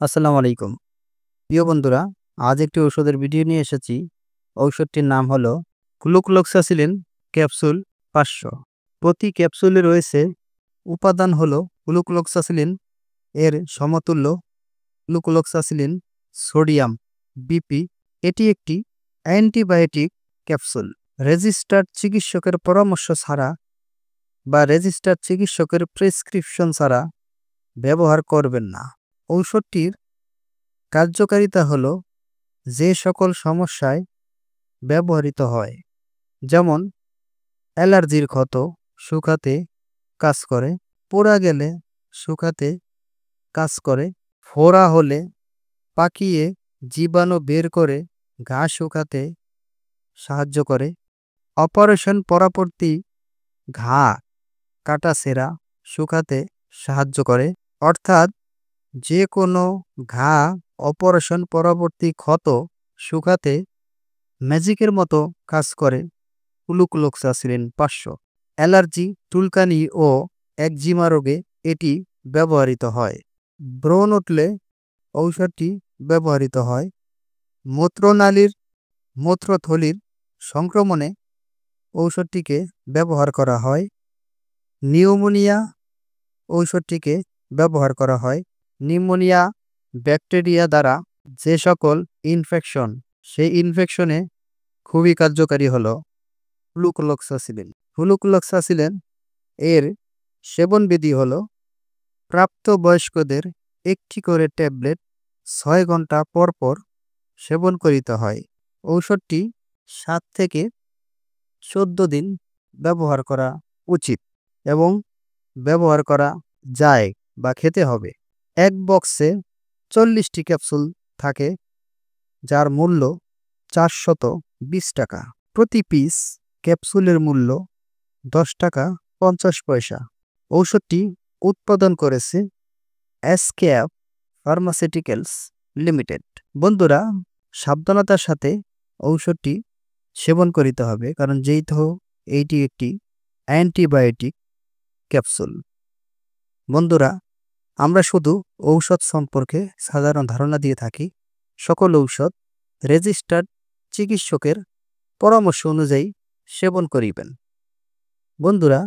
আসসালামু আলাইকুম। প্রিয় বন্ধুরা, আজ একটি ঔষধের ভিডিও নিয়ে এসেছি। ঔষধটির নাম হলো গ্লুকোলক্সাসিলিন ক্যাপসুল ৫০০। প্রতি ক্যাপসুলে রয়েছে উপাদান হলো গ্লুকোলক্সাসিলিন এর সমতুল্য গ্লুকোলক্সাসিলিন সোডিয়াম বিপি। এটি একটি অ্যান্টিবায়োটিক ক্যাপসুল। রেজিস্টার্ড চিকিৎসকের পরামর্শ ছাড়া বা রেজিস্টার্ড চিকিৎসকের প্রেসক্রিপশন ছাড়া ব্যবহার করবেন না। ঔষধটির কার্যকারিতা হলো যে সকল সমস্যায় ব্যবহৃত হয়, যেমন অ্যালার্জির ক্ষত শুকাতে কাজ করে, পোড়া গেলে শুকাতে কাজ করে, ফোড়া হলে পাকিয়ে জীবাণু বের করে ঘা শুকাতে সাহায্য করে, অপারেশন পরবর্তী ঘা কাটাছেঁড়া শুকাতে সাহায্য করে। অর্থাৎ যে কোনো ঘা অপারেশন পরবর্তী ক্ষত শুকাতে ম্যাজিকের মতো কাজ করে গ্লুকোলক্সাসিলিন ৫০০। অ্যালার্জি, চুলকানি ও একজিমা রোগে এটি ব্যবহৃত হয়। ব্রণ উঠলে ঔষধটি ব্যবহৃত হয়। মূত্রথলির সংক্রমণে ঔষধটিকে ব্যবহার করা হয়। নিউমোনিয়া ঔষধটিকে ব্যবহার করা হয়। নিউমোনিয়া ব্যাকটেরিয়া দ্বারা যে সকল ইনফেকশন, সেই ইনফেকশনে খুবই কার্যকারী হলো গ্লুকোলক্সাসিলিন। গ্লুকোলক্সাসিলিন এর সেবনবিধি হলো প্রাপ্তবয়স্কদের একটি করে ট্যাবলেট ৬ ঘন্টা পর পর সেবন করিতে হয়। ঔষধটি ৭ থেকে ১৪ দিন ব্যবহার করা উচিত এবং ব্যবহার করা যায় বা খেতে হবে। এক বক্সে ৪০টি ক্যাপসুল থাকে, যার মূল্য ৪২০ টাকা। প্রতি পিস ক্যাপসুলের মূল্য ১০ টাকা ৫০ পয়সা। ঔষধটি উৎপাদন করেছে এসকেএফ ফার্মাসিউটিক্যালস লিমিটেড। বন্ধুরা, সাবধানতার সাথে ঔষধটি সেবন করিতে হবে, কারণ যেহেতু এইটি একটি অ্যান্টিবায়োটিক ক্যাপসুল। বন্ধুরা, আমরা শুধু ঔষধ সম্পর্কে সাধারণ ধারণা দিয়ে থাকি। সকল ঔষধ রেজিস্টার্ড চিকিৎসকের পরামর্শ অনুযায়ী সেবন করিবেন। বন্ধুরা,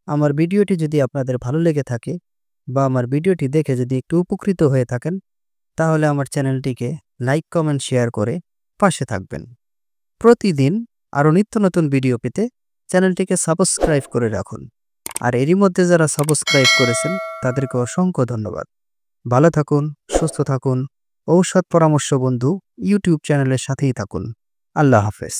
আমার ভিডিওটি যদি আপনাদের ভালো লেগে থাকে বা আমার ভিডিওটি দেখে যদি একটু উপকৃত হয়ে থাকেন, তাহলে আমার চ্যানেলটিকে লাইক, কমেন্ট, শেয়ার করে পাশে থাকবেন। প্রতিদিন আরও নিত্য নতুন ভিডিও পেতে চ্যানেলটিকে সাবস্ক্রাইব করে রাখুন। আর এরই মধ্যে যারা সাবস্ক্রাইব করেছেন তাদেরকে অসংখ্য ধন্যবাদ। ভালো থাকুন, সুস্থ থাকুন। ঔষধ পরামর্শ বন্ধু ইউটিউব চ্যানেলের সাথেই থাকুন। আল্লাহ হাফেজ।